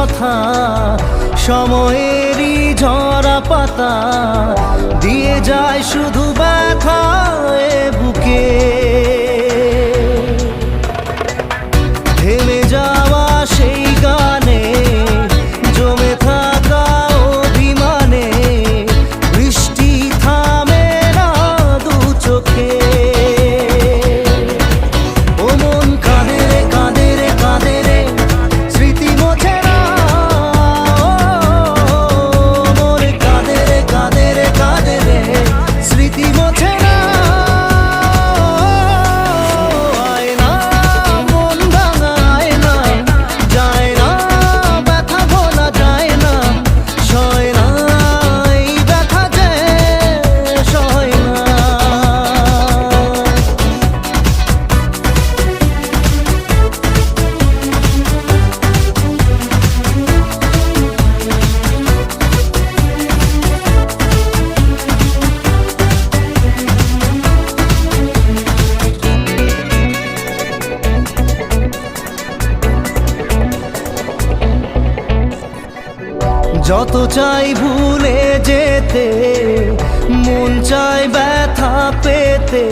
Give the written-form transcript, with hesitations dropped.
কথা, সময়েরই ঝরা পাতা দিয়ে যায় শুধু ব্যথা এ বুকে। থেমে যাওয়া সেই গানে জমে থাকা অভিমানে বৃষ্টি থামে না দু চোখে। ও মন কাঁদে রে কাঁদে রে কাঁদে রে, স্মৃতি মোছে না। মন কাঁদে রে কাঁদে রে কাঁদে রে, স্মৃতি মোছে না। যত চাই ভুলে যেতে, মন চায় ব্যথা পেতে।